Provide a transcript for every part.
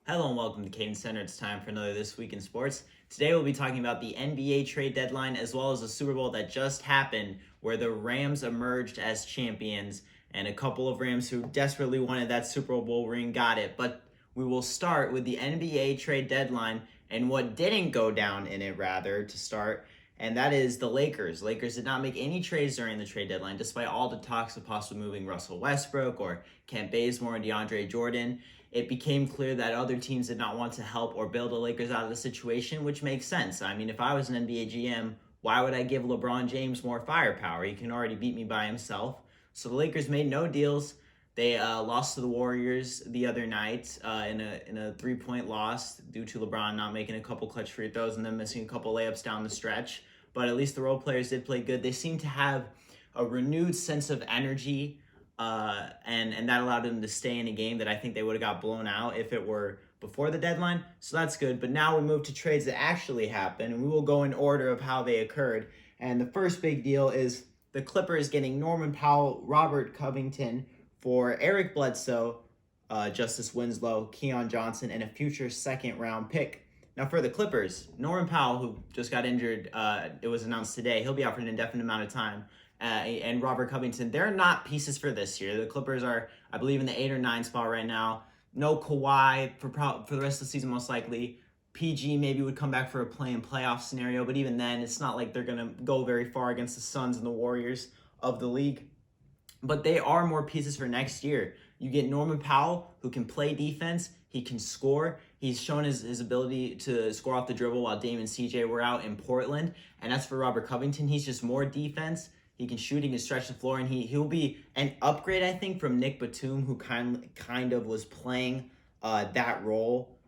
Hello and welcome to CadenCenter. It's time for another This Week in Sports. Today we'll be talking about the NBA trade deadline as well as the Super Bowl that just happened where the Rams emerged as champions and a couple of Rams who desperately wanted that Super Bowl ring got it. But we will start with the NBA trade deadline and what didn't go down in it rather to start, and that is the Lakers. Lakers did not make any trades during the trade deadline despite all the talks of possibly moving Russell Westbrook or Kent Bazemore and DeAndre Jordan. It became clear that other teams did not want to help or bail the Lakers out of the situation, which makes sense. I mean, if I was an NBA GM, why would I give LeBron James more firepower? He can already beat me by himself. So the Lakers made no deals. They lost to the Warriors the other night in a 3-point loss due to LeBron not making a couple clutch free throws and then missing a couple layups down the stretch. But at least the role players did play good. They seem to have a renewed sense of energy, and that allowed them to stay in a game that I think they would have got blown out if it were before the deadline. So that's good. But now we move to trades that actually happened, and we will go in order of how they occurred. And the first big deal is the Clippers getting Norman Powell, Robert Covington for Eric Bledsoe, Justice Winslow, Keon Johnson, and a future second-round pick. Now for the Clippers, Norman Powell, who just got injured, it was announced today, he'll be out for an indefinite amount of time. And Robert Covington, they're not pieces for this year. The Clippers are, I believe, in the 8 or 9 spot right now. No Kawhi for the rest of the season, most likely. PG maybe would come back for a playoff scenario, but even then, it's not like they're going to go very far against the Suns and the Warriors of the league. But they are more pieces for next year. You get Norman Powell, who can play defense. He can score. He's shown his ability to score off the dribble while Dame and CJ were out in Portland. And as for Robert Covington, he's just more defense. He can shoot, he can stretch the floor, and he'll be an upgrade, I think, from Nick Batum, who kind of was playing that role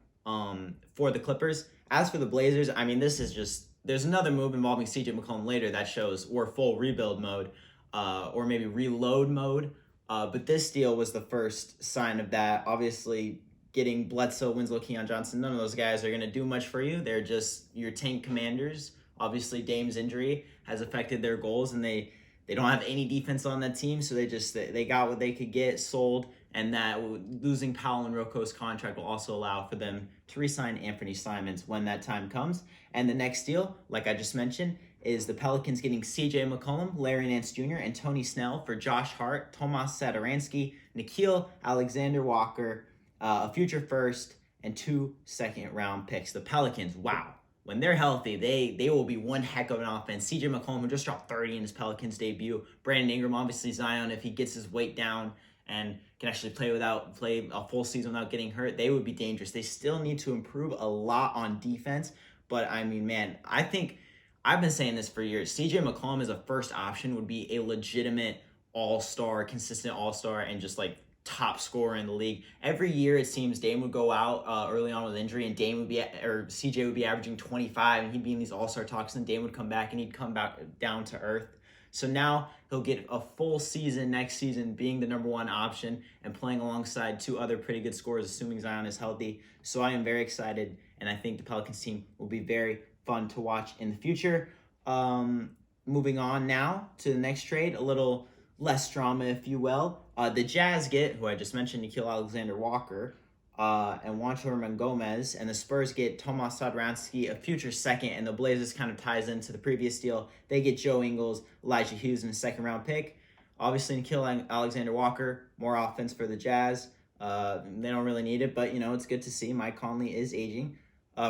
for the Clippers. As for the Blazers, I mean, this is just, there's another move involving CJ McCollum later that shows we're full rebuild mode, or maybe reload mode. But this deal was the first sign of that. Obviously, getting Bledsoe, Winslow, Keon Johnson, none of those guys are going to do much for you. They're just your tank commanders. Obviously, Dame's injury has affected their goals, and they don't have any defense on that team, so they got what they could get sold, and that losing Powell and Rocco's contract will also allow for them to re-sign Anthony Simons when that time comes. And the next deal, like I just mentioned, is the Pelicans getting CJ McCollum, Larry Nance Jr., and Tony Snell for Josh Hart, Tomas Satoransky, Nickeil Alexander-Walker, a future first, and 2 second-round picks. The Pelicans, wow. When they're healthy, they will be one heck of an offense. CJ McCollum, who just dropped 30 in his Pelicans debut. Brandon Ingram, obviously Zion, if he gets his weight down and can actually play a full season without getting hurt, they would be dangerous. They still need to improve a lot on defense. But, I mean, man, I think I've been saying this for years. CJ McCollum as a first option would be a legitimate all-star, consistent all-star, and just like top scorer in the league. Every year it seems Dame would go out early on with injury, and CJ would be averaging 25, and he'd be in these all-star talks, and Dame would come back and he'd come back down to earth. So now he'll get a full season next season being the number 1 option and playing alongside 2 other pretty good scorers, assuming Zion is healthy. So I am very excited, and I think the Pelicans team will be very fun to watch in the future. Moving on now to the next trade, a little less drama, if you will. The Jazz get, who I just mentioned, Nickeil Alexander-Walker, and Juancho Hernan-Gomez, and the Spurs get Tomas Satoransky, a future second, and the Blazers kind of ties into the previous deal. They get Joe Ingles, Elijah Hughes, and a second-round pick. Obviously, Nickeil Alexander-Walker, more offense for the Jazz. They don't really need it, but, it's good to see. Mike Conley is aging.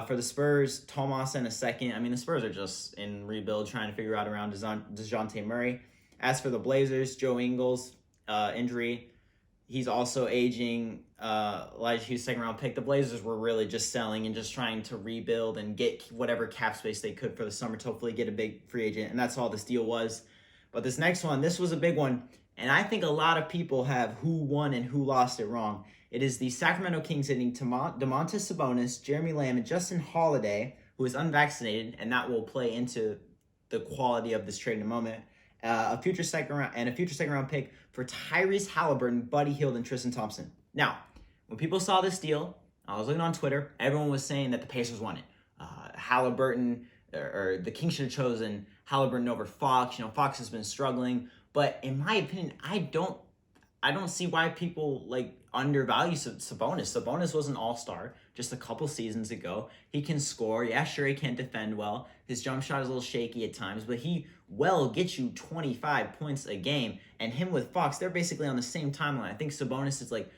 For the Spurs, Tomas and a second. I mean, the Spurs are just in rebuild, trying to figure out around DeJounte Murray. As for the Blazers, Joe Ingles, injury. He's also aging. Elijah Hughes, second-round pick. The Blazers were really just selling and just trying to rebuild and get whatever cap space they could for the summer to hopefully get a big free agent, and that's all this deal was. But this next one, this was a big one, and I think a lot of people have who won and who lost it wrong. It is the Sacramento Kings hitting Domantas Sabonis, Jeremy Lamb, and Justin Holiday, who is unvaccinated, and that will play into the quality of this trade in a moment. A future second round pick for Tyrese Halliburton, Buddy Hield, and Tristan Thompson. Now, when people saw this deal, I was looking on Twitter. Everyone was saying that the Pacers won it. Halliburton, or the Kings should have chosen Halliburton over Fox. Fox has been struggling, but in my opinion, I don't see why people undervalue Sabonis. Sabonis was an all-star. just a couple seasons ago. He can score. Yeah, sure, he can't defend well. His jump shot is a little shaky at times, but he gets you 25 points a game. And him with Fox, they're basically on the same timeline. I think Sabonis is like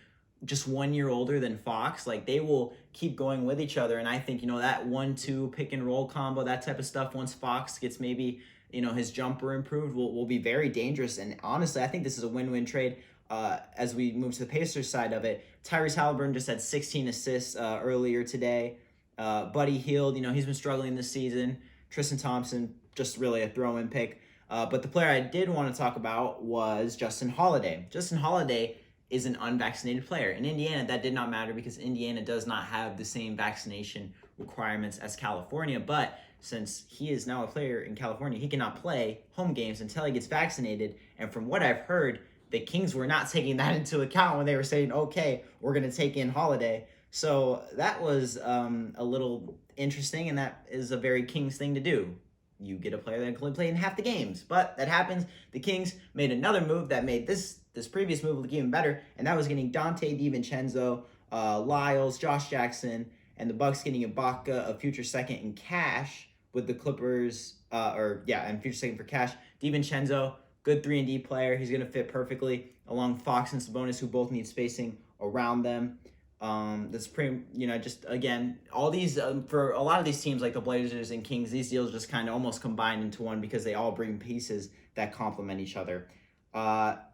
just 1 year older than Fox. Like, they will keep going with each other. And I think, that 1-2 pick and roll combo, that type of stuff, once Fox gets maybe, his jumper improved, will be very dangerous. And honestly, I think this is a win-win trade. As we move to the Pacers side of it, Tyrese Halliburton just had 16 assists earlier today. Buddy Hield, he's been struggling this season. Tristan Thompson, just really a throw-in pick. But the player I did want to talk about was Justin Holiday. Justin Holiday is an unvaccinated player. In Indiana, that did not matter because Indiana does not have the same vaccination requirements as California. But since he is now a player in California, he cannot play home games until he gets vaccinated. And from what I've heard, the Kings were not taking that into account when they were saying, okay, we're going to take in Holiday. So that was a little interesting, and that is a very Kings thing to do. You get a player that can only play in half the games. But that happens. The Kings made another move that made this previous move look even better, and that was getting Dante DiVincenzo, Lyles, Josh Jackson, and the Bucks getting Ibaka, a future second in cash with the Clippers, and future second for cash. DiVincenzo, good 3-and-D player. He's going to fit perfectly along Fox and Sabonis, who both need spacing around them. That's pretty, just again, all these, for a lot of these teams like the Blazers and Kings, these deals just kind of almost combined into one because they all bring pieces that complement each other.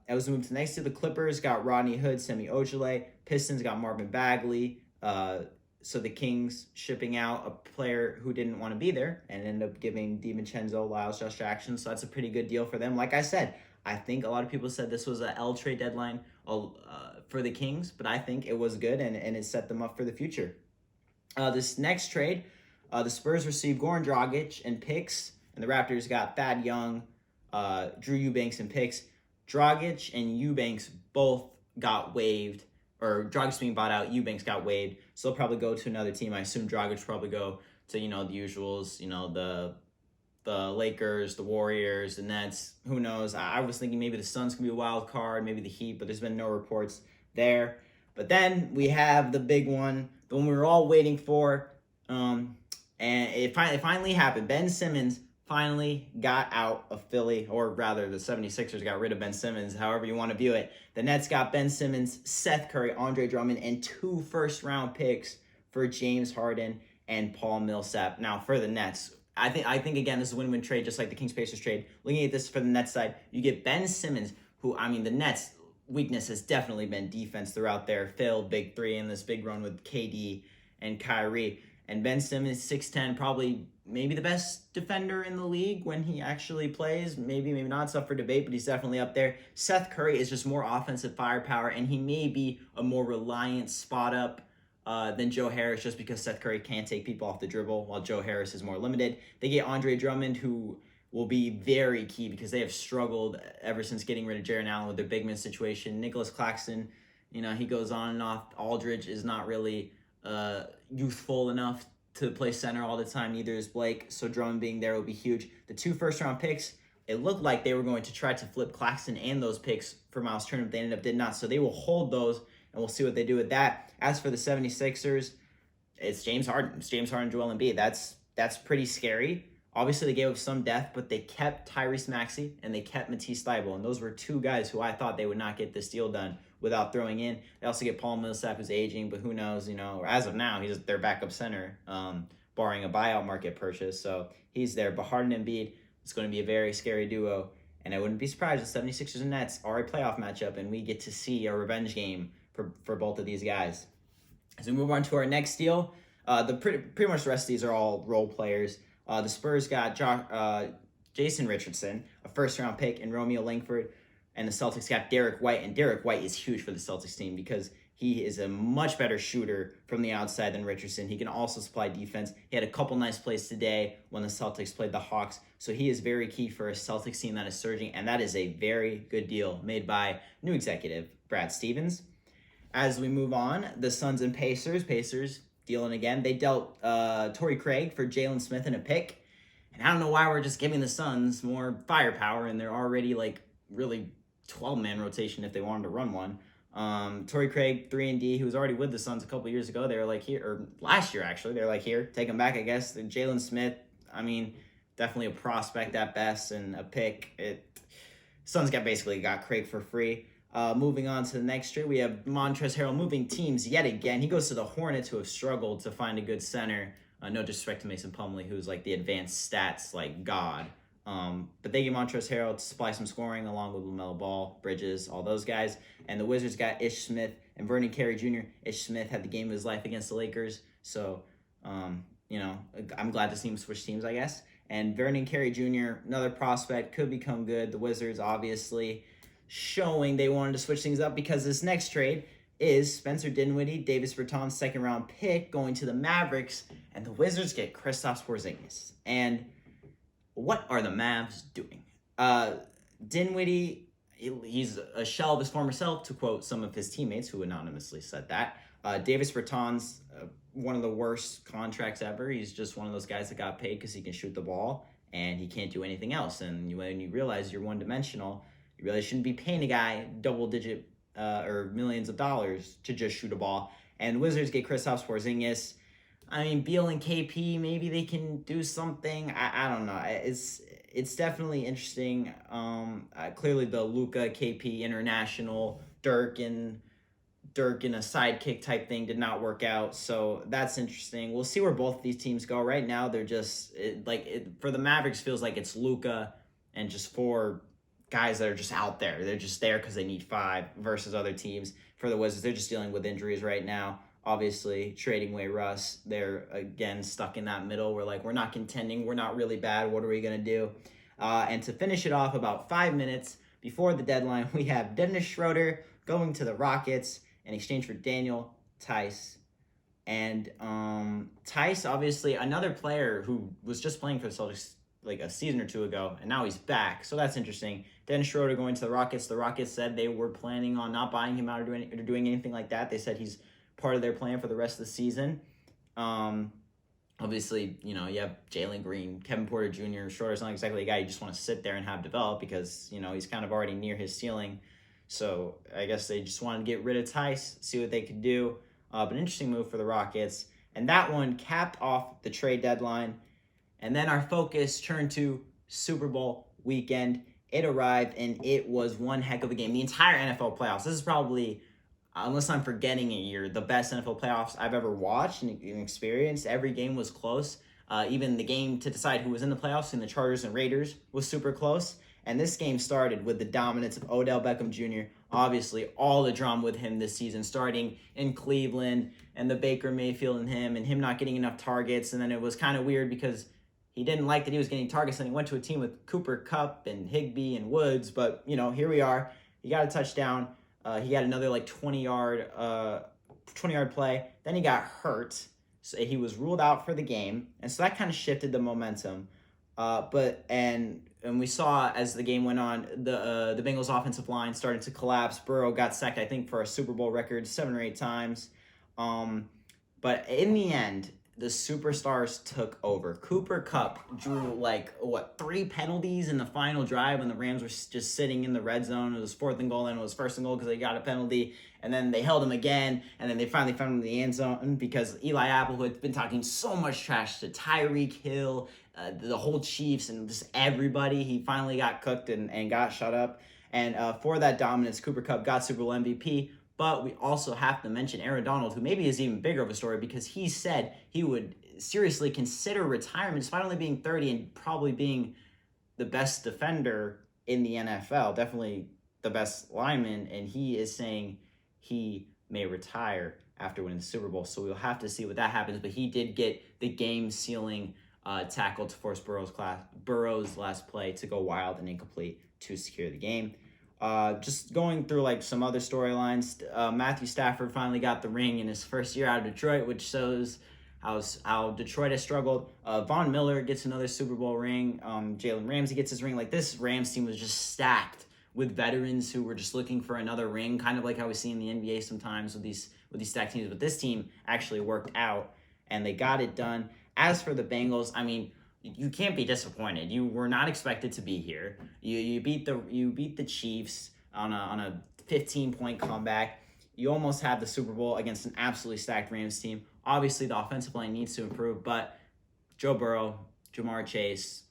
As we move to next to the Clippers, got Rodney Hood, Semi Ojeleye. Pistons got Marvin Bagley. So the Kings shipping out a player who didn't want to be there and ended up giving DiVincenzo, Lyles, Josh Jackson. So that's a pretty good deal for them. Like I said, I think a lot of people said this was a L trade deadline for the Kings, but I think it was good and it set them up for the future. This next trade, the Spurs received Goran Dragic and picks, and the Raptors got Thad Young, Drew Eubanks and picks. Dragic and Eubanks both got waived, or Dragic being bought out, Eubanks got waived, so they'll probably go to another team. I assume Dragic will probably go to, the usuals, the Lakers, the Warriors, the Nets, who knows. I was thinking maybe the Suns could be a wild card, maybe the Heat, but there's been no reports there. But then we have the big one, the one we were all waiting for, and it finally happened. Ben Simmons finally got out of Philly, or rather the 76ers got rid of Ben Simmons, however you want to view it. The Nets got Ben Simmons, Seth Curry, Andre Drummond, and 2 first-round picks for James Harden and Paul Millsap. Now, for the Nets, I think again, this is a win-win trade, just like the Kings-Pacers trade. Looking at this for the Nets side, you get Ben Simmons, who, the Nets' weakness has definitely been defense throughout their failed big three in this big run with KD and Kyrie. And Ben Simmons, 6'10", probably maybe the best defender in the league when he actually plays. Maybe not. It's up for debate, but he's definitely up there. Seth Curry is just more offensive firepower, and he may be a more reliant spot-up than Joe Harris, just because Seth Curry can't take people off the dribble, while Joe Harris is more limited. They get Andre Drummond, who will be very key because they have struggled ever since getting rid of Jaren Allen with their big man situation. Nicholas Claxton, he goes on and off. Aldridge is not really youthful enough to play center all the time. Neither is Blake, so Drummond being there will be huge. The 2 first-round picks, it looked like they were going to try to flip Claxton and those picks for Miles Turner, but they ended up did not. So they will hold those, and we'll see what they do with that. As for the 76ers, it's James Harden. It's James Harden, Joel Embiid. That's pretty scary. Obviously, they gave up some depth, but they kept Tyrese Maxey and they kept Matisse Thybulle, and those were 2 guys who I thought they would not get this deal done without throwing in. They also get Paul Millsap, who's aging, but who knows, as of now, he's their backup center, barring a buyout market purchase, so he's there. But Harden and Embiid, it's going to be a very scary duo, and I wouldn't be surprised if 76ers and Nets are a playoff matchup, and we get to see a revenge game for both of these guys. As we move on to our next deal, pretty much the rest of these are all role players. The Spurs got Jason Richardson, a first-round pick, and Romeo Langford, and the Celtics got Derek White, and Derek White is huge for the Celtics team because he is a much better shooter from the outside than Richardson. He can also supply defense. He had a couple nice plays today when the Celtics played the Hawks, so he is very key for a Celtics team that is surging, and that is a very good deal made by new executive Brad Stevens. As we move on, the Suns and Pacers dealing again. They dealt Torrey Craig for Jalen Smith and a pick. And I don't know why we're just giving the Suns more firepower, and they're already really 12-man rotation if they wanted to run one. Torrey Craig, 3-and-D, who was already with the Suns a couple years ago. They were like here, or last year actually. They're like here, take him back, I guess. Jalen Smith, I mean, definitely a prospect at best and a pick. Suns basically got Craig for free. Moving on to the next trade, we have Montrezl Harrell moving teams yet again. He goes to the Hornets, who have struggled to find a good center. No disrespect to Mason Plumlee, who's like the advanced stats like god. But they give Montrezl Harrell to supply some scoring along with LaMelo Ball, Bridges, all those guys. And the Wizards got Ish Smith and Vernon Carey Jr. Ish Smith had the game of his life against the Lakers. So, I'm glad to see him switch teams, I guess. And Vernon Carey Jr., another prospect, could become good. The Wizards obviously showing they wanted to switch things up because this next trade is Spencer Dinwiddie, Davis Bertans' second-round pick going to the Mavericks, and the Wizards get Kristaps Porzingis. And what are the Mavs doing? Dinwiddie, he's a shell of his former self, to quote some of his teammates who anonymously said that. Davis Bertans, one of the worst contracts ever. He's just one of those guys that got paid because he can shoot the ball and he can't do anything else. And when you realize you're one-dimensional, you really shouldn't be paying a guy double-digit or millions of dollars to just shoot a ball. And Wizards get Kristaps Porzingis. I mean, Beal and KP, maybe they can do something. I don't know. It's definitely interesting. Clearly, the Luka, KP, international, Dirk in a sidekick type thing did not work out. So that's interesting. We'll see where both of these teams go. Right now, they're just for the Mavericks, feels like it's Luka and just 4 guys that are just out there. They're just there because they need 5 versus other teams. For the Wizards, they're just dealing with injuries right now. Obviously, trading away Russ, they're again stuck in that middle. We're not contending. We're not really bad. What are we going to do? And to finish it off, about 5 minutes before the deadline, we have Dennis Schroeder going to the Rockets in exchange for Daniel Tice. And Tice, obviously, another player who was just playing for the Celtics like a season or 2 ago, and now he's back. So that's interesting. Dennis Schroeder going to the Rockets. The Rockets said they were planning on not buying him out or doing anything like that. They said he's part of their plan for the rest of the season. Obviously, you have Jalen Green, Kevin Porter Jr. Schroeder's not exactly a guy you just want to sit there and have develop because, he's kind of already near his ceiling. So I guess they just wanted to get rid of Tice, see what they could do. But an interesting move for the Rockets. And that one capped off the trade deadline. And then our focus turned to Super Bowl weekend. It arrived, and it was one heck of a game. The entire NFL playoffs. This is probably, unless I'm forgetting a year, the best NFL playoffs I've ever watched and experienced. Every game was close. Even the game to decide who was in the playoffs in the Chargers and Raiders was super close. And this game started with the dominance of Odell Beckham Jr. Obviously, all the drama with him this season, starting in Cleveland and the Baker Mayfield and him not getting enough targets. And then it was kind of weird because he didn't like that he was getting targets, and he went to a team with Cooper Kupp and Higbee and Woods. But, here we are. He got a touchdown. He got another 20-yard play. Then he got hurt. So he was ruled out for the game. And so that kind of shifted the momentum. And we saw as the game went on, the Bengals offensive line started to collapse. Burrow got sacked, I think, for a Super Bowl record 7 or 8 times. But in the end, the superstars took over. Cooper Kupp drew 3 penalties in the final drive when the Rams were just sitting in the red zone. It was 4th and goal, and it was 1st and goal because they got a penalty. And then they held him again, and then they finally found him in the end zone because Eli Apple, who had been talking so much trash to Tyreek Hill, the whole Chiefs, and just everybody, he finally got cooked and got shut up. And for that dominance, Cooper Kupp got Super Bowl MVP. But we also have to mention Aaron Donald, who maybe is even bigger of a story because he said he would seriously consider retirement despite only being 30 and probably being the best defender in the NFL, definitely the best lineman, and he is saying he may retire after winning the Super Bowl. So we'll have to see what that happens, but he did get the game-sealing tackle to force Burrow's last play to go wild and incomplete to secure the game. Just going through some other storylines, Matthew Stafford finally got the ring in his first year out of Detroit, which shows how Detroit has struggled. Von Miller gets another Super Bowl ring. Jalen Ramsey gets his ring. This Rams team was just stacked with veterans who were just looking for another ring, kind of like how we see in the NBA sometimes with these stacked teams. But this team actually worked out, and they got it done. As for the Bengals, I mean, you can't be disappointed. You were not expected to be here. You beat the Chiefs on a 15-point comeback. you almost have the Super Bowl against an absolutely stacked Rams team. Obviously, the offensive line needs to improve, but Joe Burrow, Jamar Chase,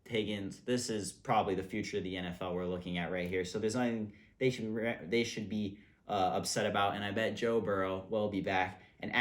Higgins, this is probably the future of the NFL we're looking at right here. So there's nothing they should be upset about, and I bet Joe Burrow will be back. And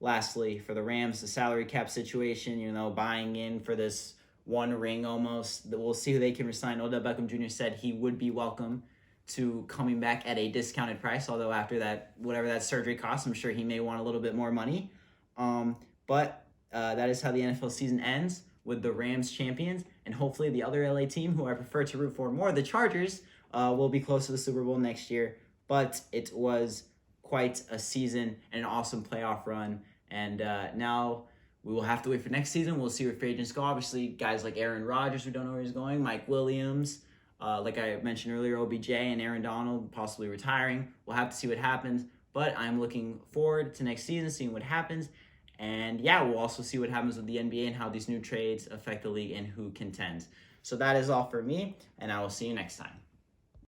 lastly, for the Rams, the salary cap situation, buying in for this one ring almost, we'll see who they can resign. Odell Beckham Jr. said he would be welcome to coming back at a discounted price, although after that, whatever that surgery costs, I'm sure he may want a little bit more money. But that is how the NFL season ends, with the Rams champions, and hopefully the other LA team, who I prefer to root for more, the Chargers, will be close to the Super Bowl next year. But it was quite a season and an awesome playoff run, and now we will have to wait for next season. We'll see where free agents go. Obviously, guys like Aaron Rodgers, we don't know where he's going, Mike Williams, like I mentioned earlier, OBJ and Aaron Donald possibly retiring. We'll have to see what happens, but I'm looking forward to next season, seeing what happens. And yeah, we'll also see what happens with the NBA and how these new trades affect the league and who contends. So that is all for me, and I will see you next time.